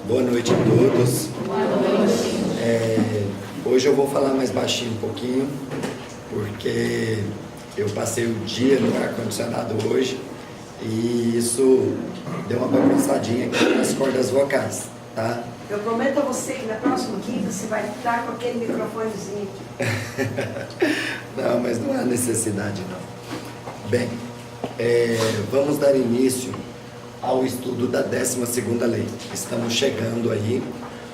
Boa noite a todos. Hoje eu vou falar mais baixinho um pouquinho, porque eu passei o dia no ar-condicionado hoje e isso deu uma bagunçadinha aqui nas cordas vocais, tá? Eu prometo a você que na próxima quinta você vai estar com aquele microfonezinho aqui. Não, mas não há necessidade não. Bem, vamos dar início ao estudo da 12ª lei. Estamos chegando aí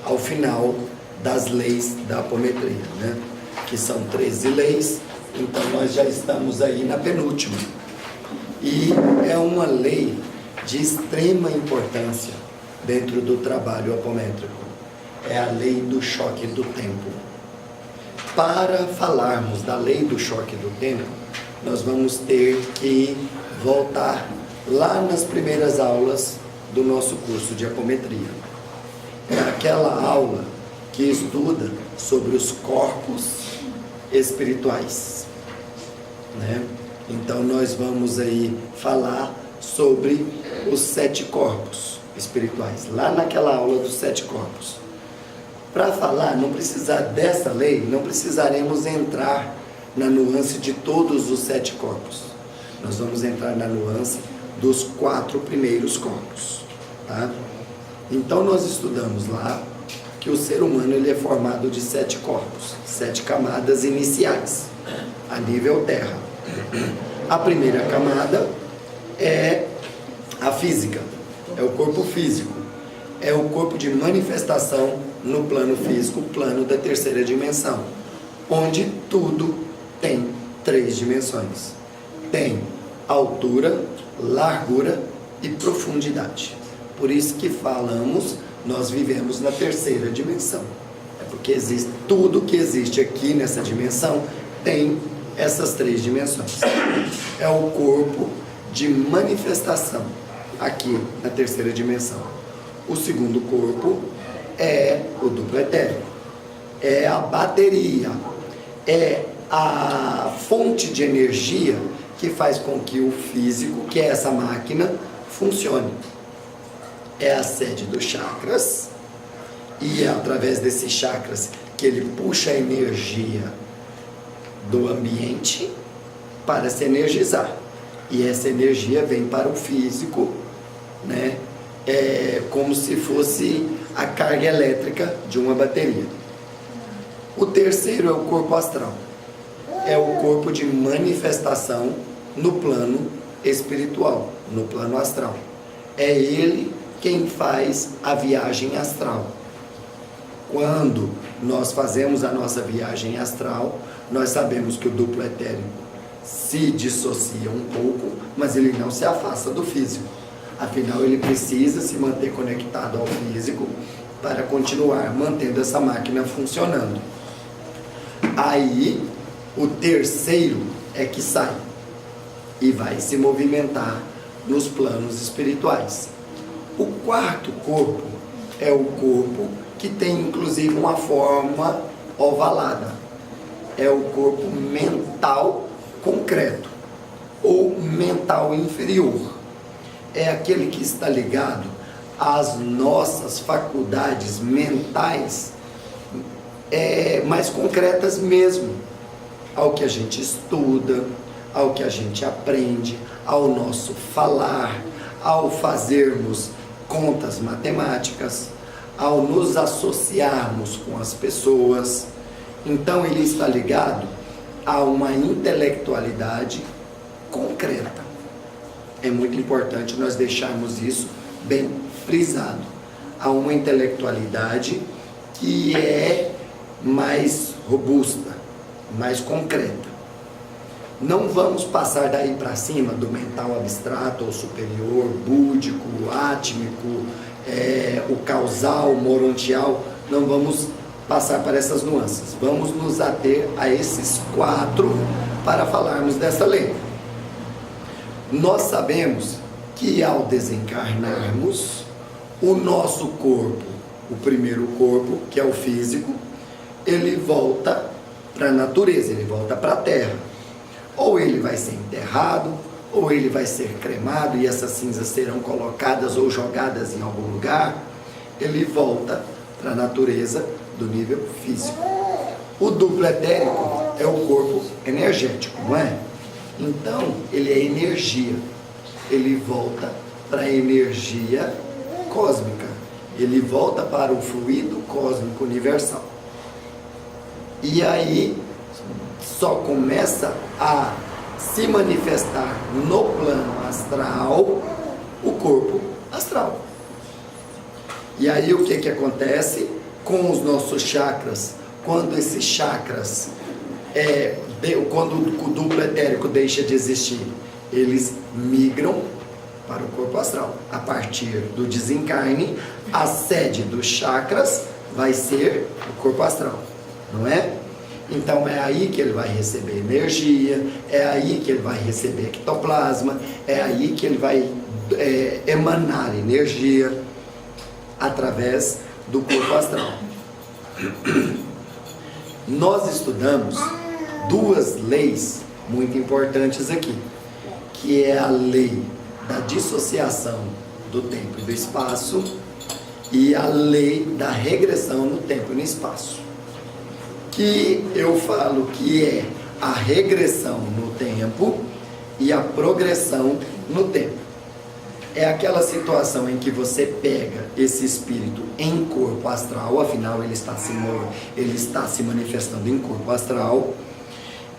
ao final das leis da apometria, né? Que são 13 leis, então nós já estamos aí na penúltima. E é uma lei de extrema importância dentro do trabalho apométrico. É a lei do choque do tempo. Para falarmos da lei do choque do tempo, nós vamos ter que voltar lá nas primeiras aulas do nosso curso de apometria. É aquela aula que estuda sobre os corpos espirituais, né? Então nós vamos aí falar sobre os 7 corpos espirituais, lá naquela aula dos 7 corpos. Para falar, não precisar dessa lei, não precisaremos entrar na nuance de todos os 7 corpos. Nós vamos entrar na nuance dos 4 primeiros corpos, tá? Então nós estudamos lá que o ser humano ele é formado de 7 corpos, 7 camadas iniciais, a nível terra. A primeira camada é a física, é o corpo físico, é o corpo de manifestação no plano físico, plano da 3ª dimensão, onde tudo tem 3 dimensões. Tem altura, largura e profundidade. Por isso que falamos, nós vivemos na 3ª dimensão. É porque existe tudo que existe aqui nessa dimensão tem essas 3 dimensões. É o corpo de manifestação aqui na 3ª dimensão. O segundo corpo é o duplo etérico. É a bateria, é a fonte de energia que faz com que o físico, que é essa máquina, funcione. É a sede dos chakras, e é através desses chakras que ele puxa a energia do ambiente para se energizar. E essa energia vem para o físico, né? É como se fosse a carga elétrica de uma bateria. O terceiro é o corpo astral. É o corpo de manifestação no plano espiritual, no plano astral. É ele quem faz a viagem astral. Quando nós fazemos a nossa viagem astral, nós sabemos que o duplo etérico se dissocia um pouco, mas ele não se afasta do físico. Afinal, ele precisa se manter conectado ao físico para continuar mantendo essa máquina funcionando. Aí, o terceiro é que sai e vai se movimentar nos planos espirituais. O quarto corpo é o corpo que tem inclusive uma forma ovalada. É o corpo mental concreto ou mental inferior. É aquele que está ligado às nossas faculdades mentais mais concretas mesmo, ao que a gente estuda, ao que a gente aprende, ao nosso falar, ao fazermos contas matemáticas, ao nos associarmos com as pessoas. Então ele está ligado a uma intelectualidade concreta. É muito importante nós deixarmos isso bem frisado. Há uma intelectualidade que é mais robusta, mais concreta. Não vamos passar daí para cima do mental abstrato ou superior, búdico, átmico, o causal, morontial. Não vamos passar para essas nuances. Vamos nos ater a esses 4 para falarmos dessa lei. Nós sabemos que ao desencarnarmos, o nosso corpo, o primeiro corpo, que é o físico, ele volta para a natureza, ele volta para a terra. Ou ele vai ser enterrado, ou ele vai ser cremado e essas cinzas serão colocadas ou jogadas em algum lugar. ele volta para a natureza do nível físico. O duplo etérico é o corpo energético, não é? Então, ele é energia. Ele volta para a energia cósmica. Ele volta para o fluido cósmico universal. E aí, só começa a se manifestar no plano astral o corpo astral. E aí, o que acontece com os nossos chakras? Quando esses chakras, quando o duplo etérico deixa de existir, eles migram para o corpo astral. A partir do desencarne, a sede dos chakras vai ser o corpo astral, não é? Então é aí que ele vai receber energia, é aí que ele vai receber ectoplasma, é aí que ele vai emanar energia através do corpo astral. Nós estudamos duas leis muito importantes aqui, que é a lei da dissociação do tempo e do espaço e a lei da regressão no tempo e no espaço, que eu falo que é a regressão no tempo e a progressão no tempo. É aquela situação em que você pega esse espírito em corpo astral, afinal ele está se manifestando em corpo astral,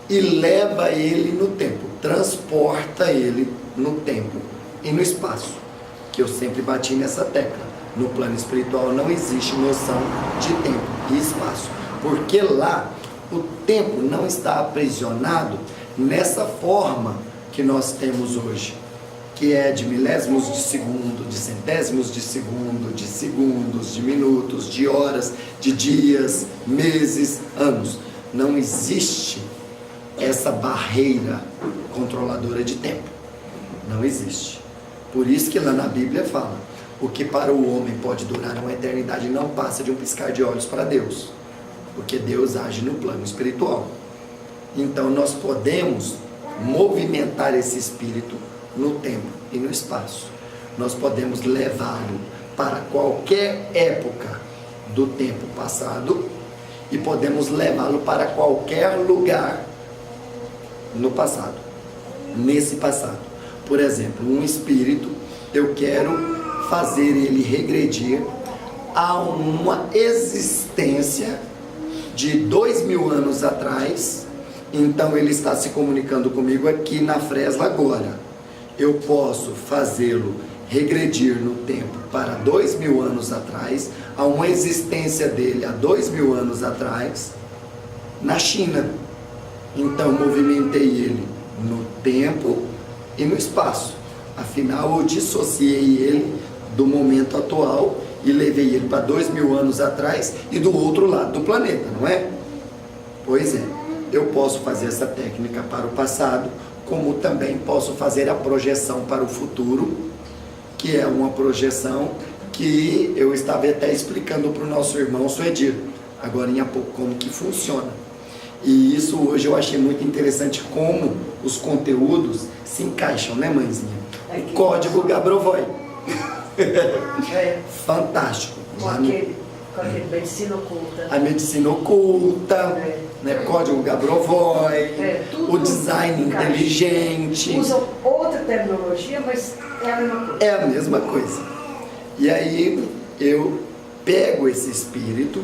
e leva ele no tempo, transporta ele no tempo e no espaço, que eu sempre bati nessa tecla. No plano espiritual não existe noção de tempo e espaço, porque lá o tempo não está aprisionado nessa forma que nós temos hoje, que é de milésimos de segundo, de centésimos de segundo, de segundos, de minutos, de horas, de dias, meses, anos. Não existe essa barreira controladora de tempo. Não existe. Por isso que lá na Bíblia fala, o que para o homem pode durar uma eternidade não passa de um piscar de olhos para Deus, porque Deus age no plano espiritual. Então nós podemos movimentar esse espírito no tempo e no espaço. Nós podemos levá-lo para qualquer época do tempo passado e podemos levá-lo para qualquer lugar no passado, nesse passado. Por exemplo, um espírito, eu quero fazer ele regredir a uma existência de 2000 anos atrás. Então ele está se comunicando comigo aqui na Fresla agora. Eu posso fazê-lo regredir no tempo para 2000 anos atrás, a uma existência dele há 2000 anos atrás, na China. Então movimentei ele no tempo e no espaço. Afinal, eu dissociei ele do momento atual e levei ele para 2000 anos atrás e do outro lado do planeta, não é? Pois é, eu posso fazer essa técnica para o passado, como também posso fazer a projeção para o futuro, que é uma projeção que eu estava até explicando para o nosso irmão Suedir, agora em pouco, como que funciona. E isso hoje eu achei muito interessante, como os conteúdos se encaixam, né, mãezinha? O código Gabrovoi. Fantástico. Com aquele medicina oculta. A medicina oculta, né? Código Gabrovoi, o design inteligente. Usam outra terminologia, mas é a mesma coisa. É a mesma coisa. E aí eu pego esse espírito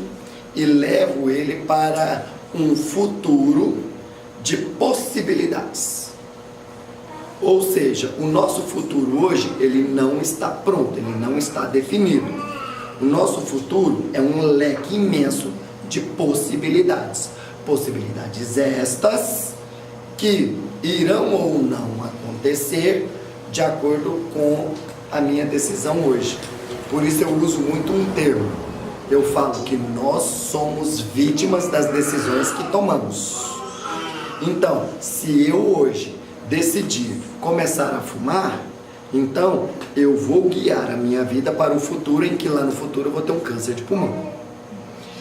e levo ele para um futuro de possibilidades. Ou seja, o nosso futuro hoje, ele não está pronto, ele não está definido. O nosso futuro é um leque imenso de possibilidades. Possibilidades estas que irão ou não acontecer de acordo com a minha decisão hoje. Por isso eu uso muito um termo. Eu falo que nós somos vítimas das decisões que tomamos. Então, se eu hoje decidir começar a fumar, então eu vou guiar a minha vida para o futuro, em que lá no futuro eu vou ter um câncer de pulmão.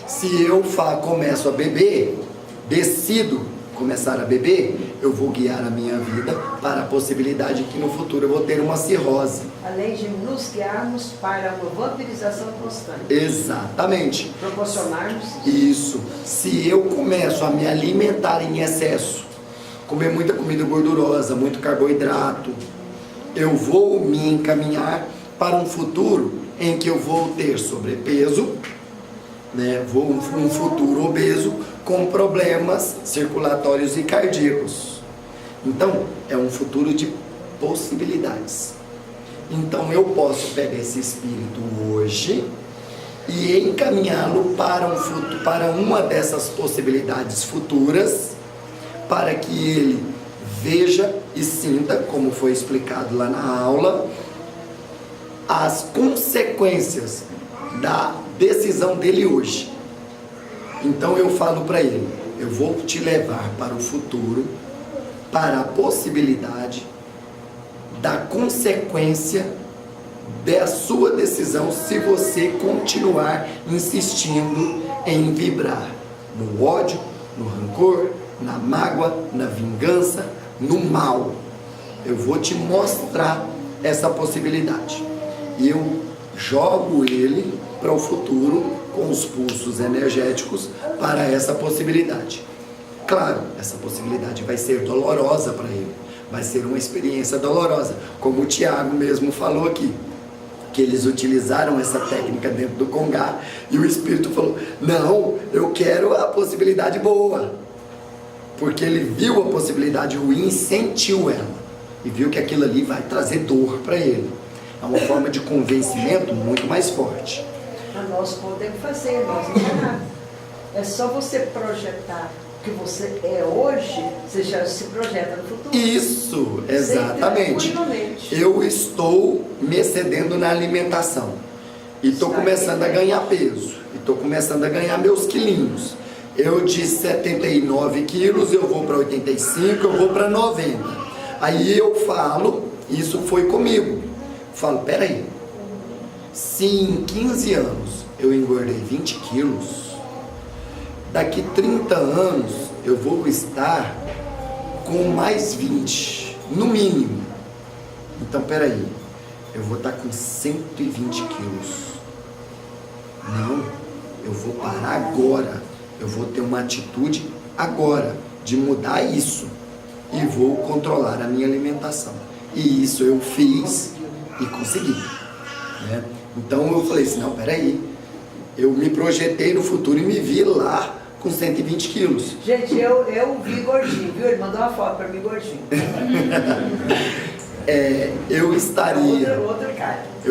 Se eu começo a beber, decido começar a beber, eu vou guiar a minha vida para a possibilidade que no futuro eu vou ter uma cirrose. Além de nos guiarmos para uma vampirização constante. Exatamente. Proporcionarmos Isso. Se eu começo a me alimentar em excesso, comer muita comida gordurosa, muito carboidrato, eu vou me encaminhar para um futuro em que eu vou ter sobrepeso, né? Um futuro obeso com problemas circulatórios e cardíacos. Então, é um futuro de possibilidades. Então, eu posso pegar esse espírito hoje e encaminhá-lo para uma dessas possibilidades futuras, para que ele veja e sinta, como foi explicado lá na aula, as consequências da decisão dele hoje. Então eu falo para ele, eu vou te levar para o futuro, para a possibilidade da consequência da sua decisão, se você continuar insistindo em vibrar no ódio, no rancor, na mágoa, na vingança, no mal. Eu vou te mostrar essa possibilidade. E eu jogo ele para o futuro com os pulsos energéticos para essa possibilidade. Claro, essa possibilidade vai ser dolorosa para ele, vai ser uma experiência dolorosa, como o Tiago mesmo falou aqui, que eles utilizaram essa técnica dentro do Congá e o espírito falou, não, eu quero a possibilidade boa, porque ele viu a possibilidade ruim e sentiu ela, e viu que aquilo ali vai trazer dor para ele. É uma forma de convencimento muito mais forte. Mas nós podemos fazer, nós não é nada. É só você projetar o que você é hoje, você já se projeta no futuro. Isso, exatamente. Eu estou me excedendo na alimentação. E estou começando a ganhar peso. E estou começando a ganhar meus quilinhos. Eu de 79 quilos, eu vou para 85, eu vou para 90. Aí eu falo, isso foi comigo. Falo, peraí, se em 15 anos eu engordei 20 quilos, daqui 30 anos eu vou estar com mais 20, no mínimo. Então, peraí, eu vou estar com 120 quilos. Não, eu vou parar agora. Eu vou ter uma atitude agora de mudar isso e vou controlar a minha alimentação. E isso eu fiz e consegui, né? Então eu falei assim, não, peraí, eu me projetei no futuro e me vi lá com 120 quilos. Gente, eu vi gordinho, viu? Ele mandou uma foto para mim gordinho. Eu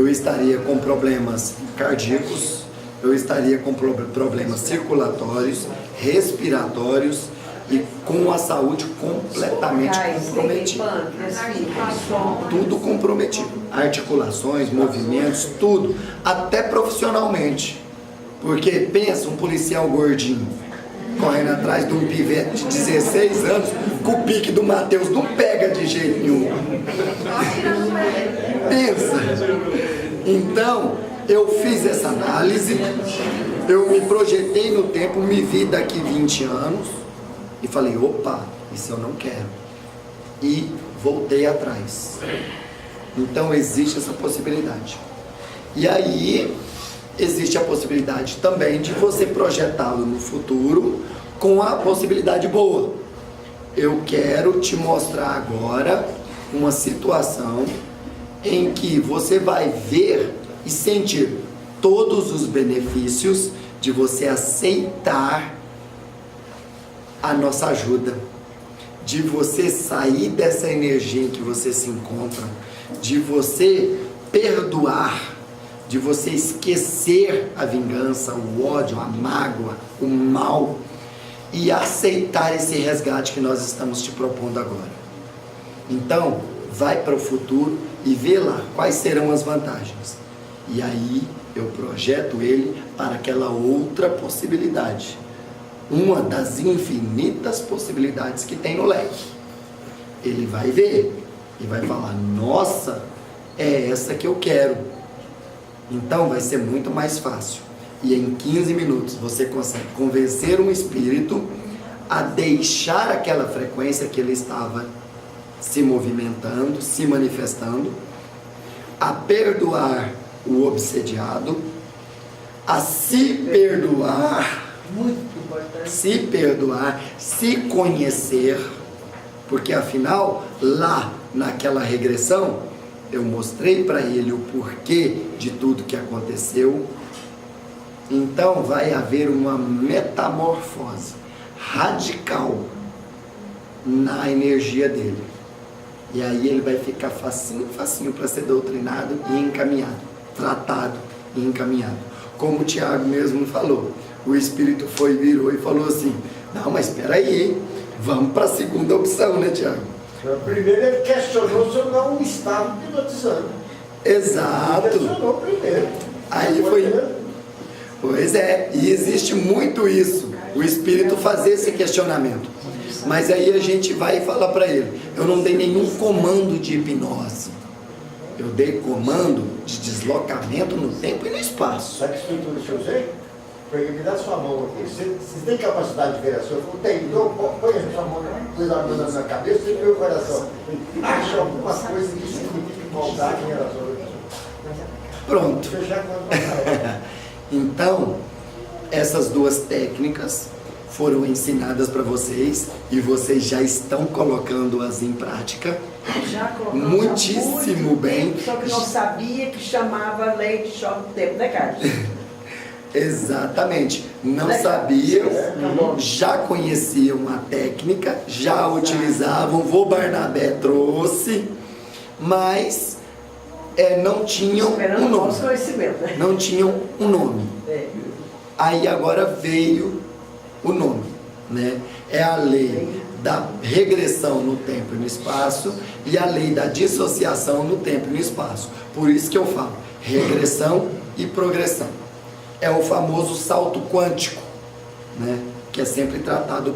estaria com problemas cardíacos, eu estaria com problemas circulatórios, respiratórios e com a saúde completamente comprometida. Tudo comprometido. Articulações, movimentos, tudo. Até profissionalmente. Porque pensa, um policial gordinho correndo atrás de um pivete de 16 anos, com o pique do Matheus, não pega de jeito nenhum. Pensa. Então, eu fiz essa análise, eu me projetei no tempo, me vi daqui 20 anos e falei, opa, isso eu não quero. E voltei atrás. Então, existe essa possibilidade. E aí, existe a possibilidade também de você projetá-lo no futuro com a possibilidade boa. Eu quero te mostrar agora uma situação em que você vai ver e sentir todos os benefícios de você aceitar a nossa ajuda, de você sair dessa energia em que você se encontra, de você perdoar, de você esquecer a vingança, o ódio, a mágoa, o mal e aceitar esse resgate que nós estamos te propondo agora. Então, vai para o futuro e vê lá quais serão as vantagens. E aí eu projeto ele para aquela outra possibilidade. Uma das infinitas possibilidades que tem no leque. Ele vai ver e vai falar, nossa, é essa que eu quero. Então vai ser muito mais fácil. E em 15 minutos você consegue convencer um espírito a deixar aquela frequência que ele estava se movimentando, se manifestando, a perdoar o obsediado, a se perdoar, Muito importante. se perdoar, se conhecer, porque afinal, lá naquela regressão, eu mostrei para ele o porquê de tudo que aconteceu. Então vai haver uma metamorfose radical na energia dele. E aí ele vai ficar facinho para ser doutrinado e encaminhado, tratado e encaminhado. Como o Tiago mesmo falou, o Espírito virou e falou assim: não, mas espera aí, vamos para a segunda opção, né, Tiago? Primeiro ele questionou se eu não estava hipnotizando. Exato. Ele questionou primeiro. Aí foi. Pois é, e existe muito isso, o Espírito fazer esse questionamento. Mas aí a gente vai e fala para ele: eu não dei nenhum comando de hipnose, eu dei comando de deslocamento no tempo e no espaço. Sabe que estrutura que eu usei? Falei, me dá sua mão aqui. Você tem capacidade de ver a sua? Eu falei, tem. Então põe a sua mão, pôs a mão na minha cabeça e meu coração. Acha alguma coisa que signifique maldade em relação a isso. Pronto. Fechar com a Então, essas duas técnicas foram ensinadas para vocês e vocês já estão colocando-as em prática. Já colocamos Muitíssimo bem. Só que não sabia que chamava lei de choque do tempo, né, Carlos? Exatamente, não Legal. sabiam, já conheciam a técnica, já utilizavam, vô Barnabé trouxe, mas não tinham Esperando um o nosso nome. conhecimento, né? Não tinham um nome. É. Aí agora veio o nome, né? É a lei da regressão no tempo e no espaço e a lei da dissociação no tempo e no espaço. Por isso que eu falo regressão e progressão. É o famoso salto quântico, né? Que é sempre tratado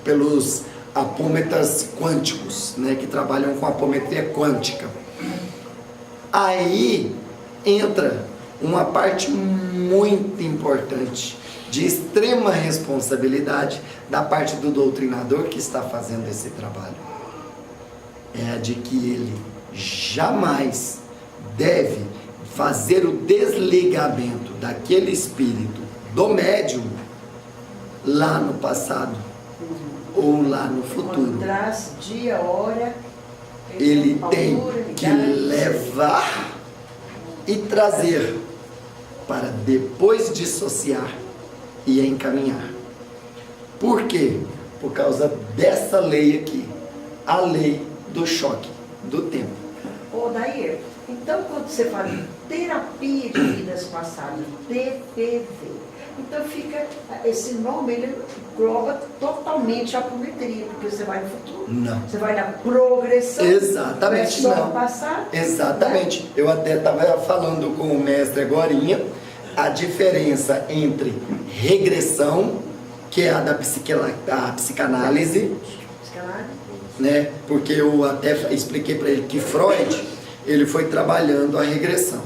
pelos apômetras quânticos, né? Que trabalham com apometria quântica. Aí entra uma parte muito importante, de extrema responsabilidade da parte do doutrinador que está fazendo esse trabalho. É a de que ele jamais deve fazer o desligamento daquele espírito do médium lá no passado ou lá no futuro. Quando traz dia, hora, Ele tem altura, que idade. levar e trazer para depois dissociar e encaminhar. Por quê? Por causa dessa lei aqui, a lei do choque do tempo. Ô, Daí, então quando você fala em terapia de vidas passadas, TPV, então fica, esse nome ele engloba totalmente a apometria, porque você vai no futuro, Não. você vai na progressão, Exatamente, não é só não. no passado. Exatamente. Né? Eu até estava falando com o mestre agorinha a diferença entre regressão, que é a da psicanálise, né? Porque eu até expliquei para ele que Freud, ele foi trabalhando a regressão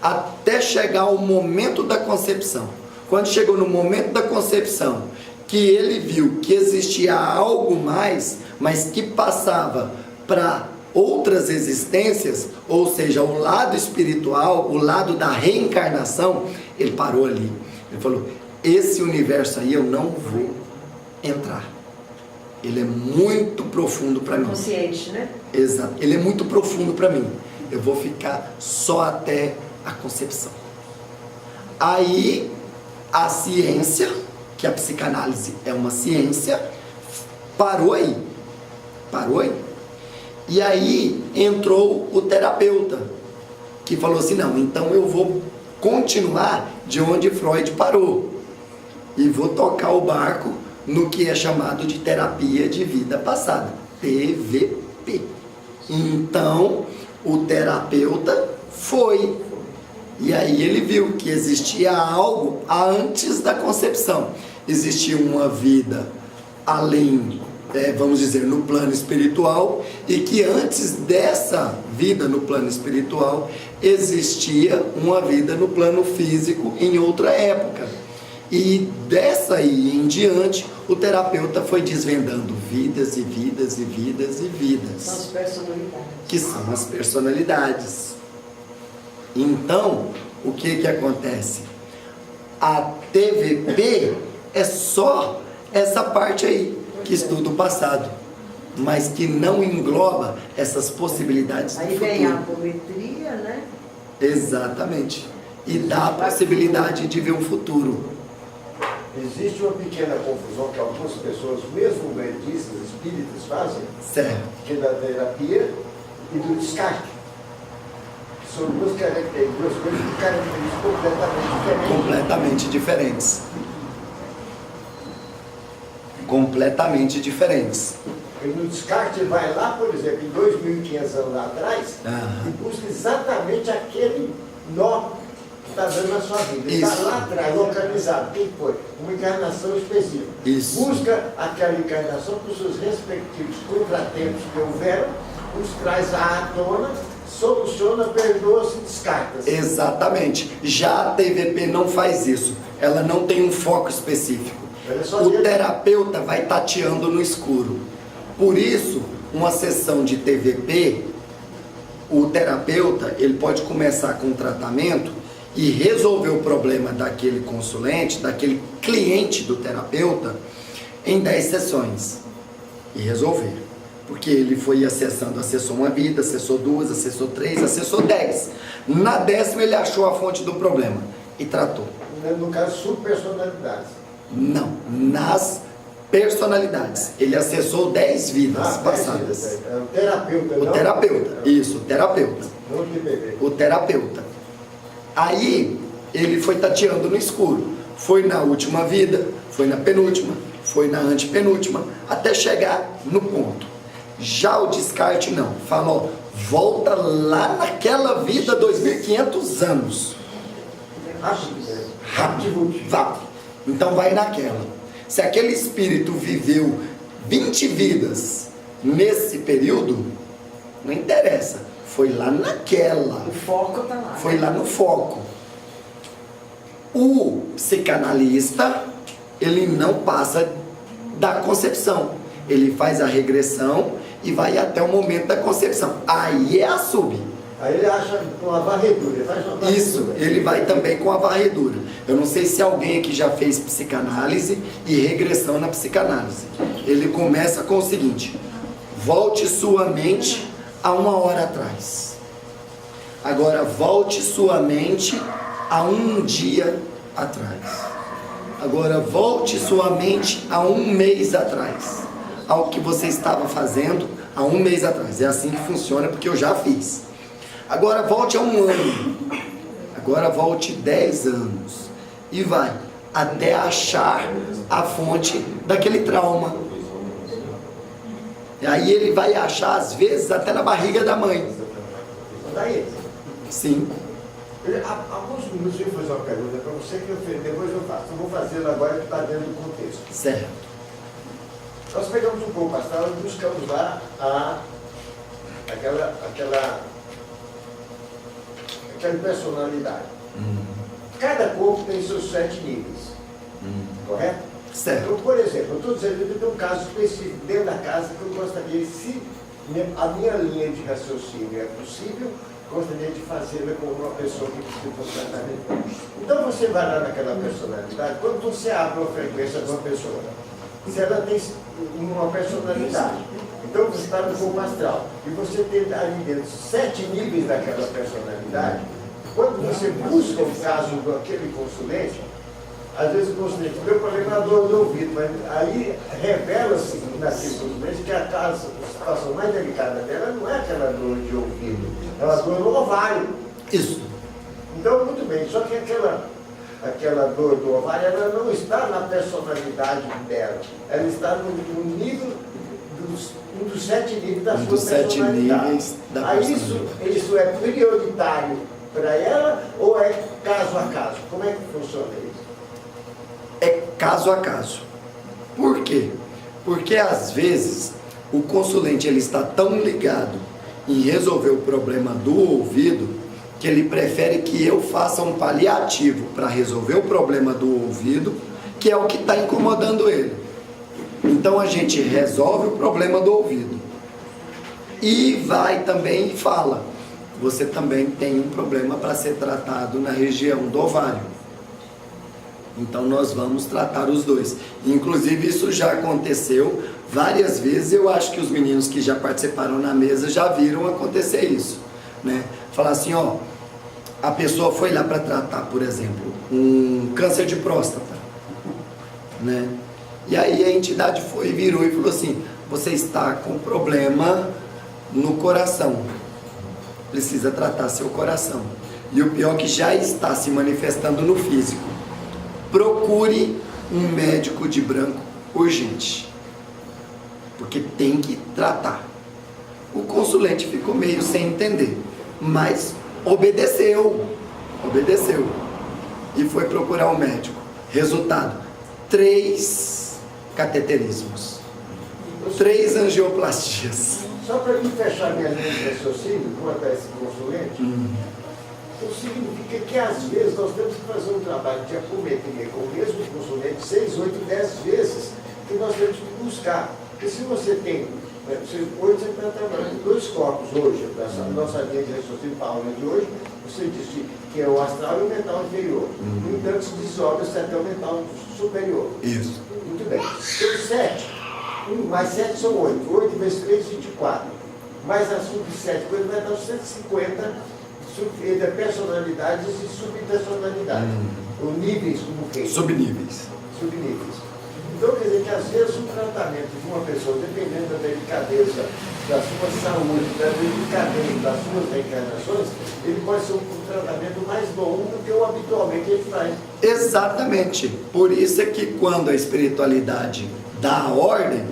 até chegar ao momento da concepção. Quando chegou no momento da concepção, que ele viu que existia algo mais, mas que passava para outras existências, ou seja, o lado espiritual, o lado da reencarnação, ele parou ali. Ele falou: esse universo aí eu não vou entrar. Ele é muito profundo para mim. Consciente, né? Exato. Ele é muito profundo para mim. Eu vou ficar só até a concepção. Aí a ciência, que a psicanálise é uma ciência, parou aí. Parou aí. E aí entrou o terapeuta, que falou assim: não, então eu vou continuar de onde Freud parou e vou tocar o barco no que é chamado de terapia de vida passada, TVP. Então o terapeuta foi, e aí ele viu que existia algo antes da concepção, existia uma vida além, vamos dizer, no plano espiritual, e que antes dessa vida no plano espiritual existia uma vida no plano físico em outra época. E dessa aí em diante, o terapeuta foi desvendando vidas e vidas e vidas e vidas. São as personalidades. Que são as personalidades. Então, o que acontece? A TVP é só essa parte aí, que estuda o passado, mas que não engloba essas possibilidades do Aí vem a futuro. apometria, né? Exatamente. E dá a possibilidade de ver um futuro. Existe uma pequena confusão que algumas pessoas, mesmo umbandistas, espíritas, fazem, Certo. que é da terapia e do descarte. São duas coisas de características completamente diferentes. Completamente diferentes. Completamente diferentes. E no descarte ele vai lá, por exemplo, em 2.500 anos atrás, Aham. e busca exatamente aquele nó que está dando na sua vida. Ele está Isso. lá atrás, localizado. Quem foi? Uma encarnação específica. Isso. Busca aquela encarnação com seus respectivos contratempos que houveram, os traz à tona, soluciona, perdoa-se e descarta-se. Exatamente. Já a TVP não faz isso. Ela não tem um foco específico. Ela só O diz- terapeuta vai tateando no escuro. Por isso, uma sessão de TVP, o terapeuta, ele pode começar com um tratamento e resolver o problema daquele consulente, daquele cliente do terapeuta, em 10 sessões. E resolver. Porque ele foi acessando, acessou uma vida, acessou 2, acessou 3, acessou 10. Na 10ª ele achou a fonte do problema e tratou. No caso, subpersonalidades. Não, nas personalidades. Ele acessou 10 vidas Ah, passadas. é o terapeuta, O não? terapeuta, isso, o terapeuta. Não o TPP. O terapeuta. Aí ele foi tateando no escuro. Foi na última vida, foi na penúltima, foi na antepenúltima, até chegar no ponto. Já o descarte não. Falou, volta lá naquela vida 2.500 anos. Rápido. Rápido, rápido. Então vai naquela. Se aquele espírito viveu 20 vidas nesse período, não interessa. Foi lá naquela. O foco está lá. Foi lá no foco. O psicanalista, ele não passa da concepção. Ele faz a regressão e vai até o momento da concepção. Aí é a sub. Aí ele acha uma varredura, ele faz uma varredura. Isso, ele vai também com a varredura. Eu não sei se alguém aqui já fez psicanálise e regressão na psicanálise. Ele começa com o seguinte: volte sua mente a 1 hora atrás. Agora volte sua mente a 1 dia atrás. Agora volte sua mente a 1 mês atrás. Ao que você estava fazendo há 1 mês atrás. É assim que funciona, porque eu já fiz. Agora volte a 1 ano. Agora volte 10 anos. E vai até achar a fonte daquele trauma. E aí ele vai achar, às vezes, até na barriga da mãe. Daí, Sim. alguns minutos eu vou fazer uma pergunta para você que depois eu faço. Eu vou fazê-la agora que está dentro do contexto. Certo. Nós pegamos um corpo astral e buscamos lá aquela personalidade. Cada corpo tem seus 7 níveis. Correto? Certo. Então, por exemplo, eu estou dizendo que tem um caso específico dentro da casa que eu gostaria, se a minha linha de raciocínio é possível, gostaria de fazê-la com uma pessoa que precisa de tratamento. Então você vai lá naquela personalidade, quando você abre a frequência de uma pessoa, se ela tem uma personalidade, então você está no corpo astral, e você tem ali dentro 7 níveis daquela personalidade, quando você busca o caso daquele consulente, às vezes o consulente, meu problema é a dor do ouvido, mas aí revela-se naquele consulente que a situação mais delicada dela não é aquela dor de ouvido, é uma dor no ovário. Isso. Então, muito bem, só que aquela dor do ovário, ela não está na personalidade dela, ela está no nível um dos 7 níveis da Um sua dos 7 personalidade. níveis da Aí personalidade. isso é prioritário para ela ou é caso a caso? Como é que funciona isso? É caso a caso. Por quê? Porque às vezes o consulente ele está tão ligado em resolver o problema do ouvido que ele prefere que eu faça um paliativo para resolver o problema do ouvido, que é o que está incomodando ele. Então a gente resolve o problema do ouvido e vai também e fala: você também tem um problema para ser tratado na região do ovário. Então nós vamos tratar os dois. Inclusive isso já aconteceu várias vezes. Eu acho que os meninos que já participaram na mesa já viram acontecer isso, né? Falar assim, ó, a pessoa foi lá para tratar, por exemplo, um câncer de próstata, né? E aí a entidade foi, virou e falou assim: você está com problema no coração, precisa tratar seu coração. E o pior que já está se manifestando no físico. Procure um médico de branco urgente, porque tem que tratar. O consulente ficou meio sem entender, mas obedeceu e foi procurar um médico. Resultado: 3 cateterismos, 3 angioplastias. Só para mim fechar minha linha de raciocínio, quanto a esse consulente, isso significa que às vezes nós temos que fazer um trabalho de apometria com o mesmo consulente 6, 8, 10 vezes que nós temos que buscar. Porque se você tem, hoje você está trabalhando 2 corpos hoje, nessa nossa linha de raciocínio para a aula de hoje, você disse que é o astral e o mental inferior. No entanto, se desdobra-se até o mental superior. Isso. Muito bem. Então 7. 1 mais 7 são 8. 8 vezes 3, 24. Mais a sub-7 coisa vai dar 150 entre personalidades e subpersonalidades. Ou níveis, como que? Subníveis. Subníveis. Então, quer dizer que às vezes o tratamento de uma pessoa, dependendo da delicadeza da sua saúde, da delicadeza das suas reencarnações, ele pode ser um tratamento mais bom do que o habitualmente ele faz. Exatamente. Por isso é que quando a espiritualidade dá a ordem,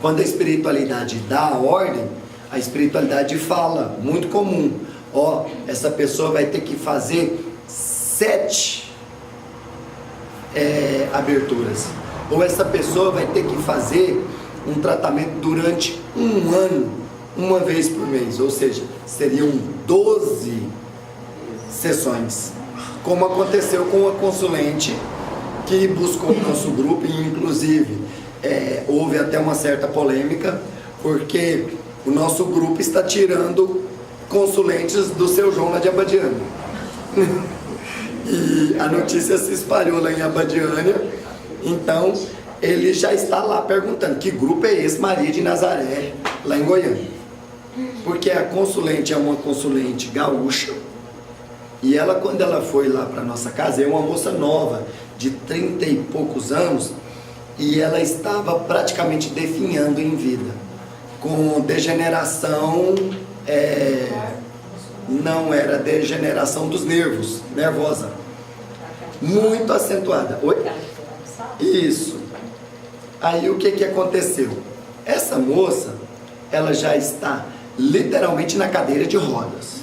quando a espiritualidade dá a ordem, a espiritualidade fala, muito comum: ó, essa pessoa vai ter que fazer 7 aberturas, ou essa pessoa vai ter que fazer um tratamento durante 1 ano, uma vez por mês, ou seja, seriam 12 sessões, como aconteceu com a consulente que buscou o nosso grupo. E inclusive houve até uma certa polêmica, porque o nosso grupo está tirando consulentes do seu João lá de Abadiânia. E a notícia se espalhou lá em Abadiânia. Então ele já está lá perguntando: que grupo é esse, Maria de Nazaré, lá em Goiânia? Porque a consulente é uma consulente gaúcha. E ela, quando ela foi lá para nossa casa, é uma moça nova, de 30 e poucos anos, e ela estava praticamente definhando em vida, com degeneração, não era degeneração dos nervos, nervosa, muito acentuada. Oi? Isso. Aí o que aconteceu? Essa moça, ela já está literalmente na cadeira de rodas.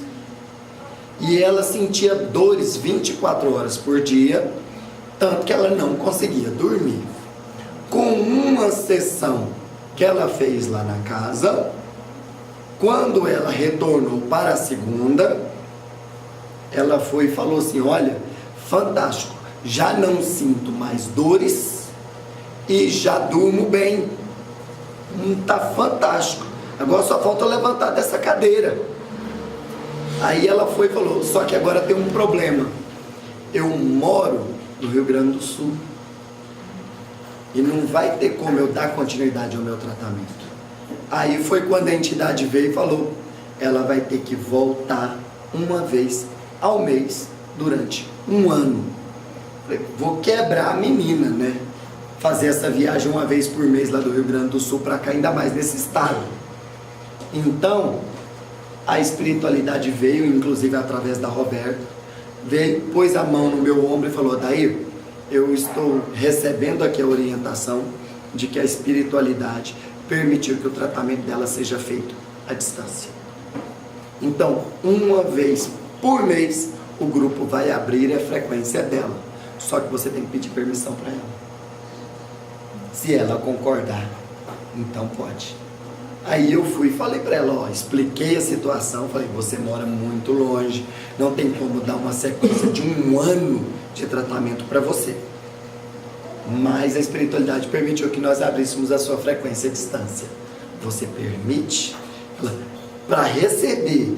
E ela sentia dores 24 horas por dia, tanto que ela não conseguia dormir. Com uma sessão que ela fez lá na casa, quando ela retornou para a segunda, ela foi e falou assim: olha, fantástico, já não sinto mais dores e já durmo bem. Tá fantástico, agora só falta eu levantar dessa cadeira. Aí ela foi e falou: só que agora tem um problema, eu moro no Rio Grande do Sul e não vai ter como eu dar continuidade ao meu tratamento. Aí foi quando a entidade veio e falou: ela vai ter que voltar uma vez ao mês durante 1 ano. Falei: vou quebrar a menina, né? Fazer essa viagem uma vez por mês lá do Rio Grande do Sul para cá, ainda mais nesse estado. Então a espiritualidade veio, inclusive através da Roberta, veio, pôs a mão no meu ombro e falou: Daí, eu estou recebendo aqui a orientação de que a espiritualidade permitiu que o tratamento dela seja feito à distância. Então, uma vez por mês, o grupo vai abrir a frequência dela. Só que você tem que pedir permissão para ela. Se ela concordar, então pode. Aí eu fui e falei para ela, ó, expliquei a situação, falei, você mora muito longe, não tem como dar uma sequência de 1 ano de tratamento para você. Mas a espiritualidade permitiu que nós abríssemos a sua frequência à distância. Você permite? Para receber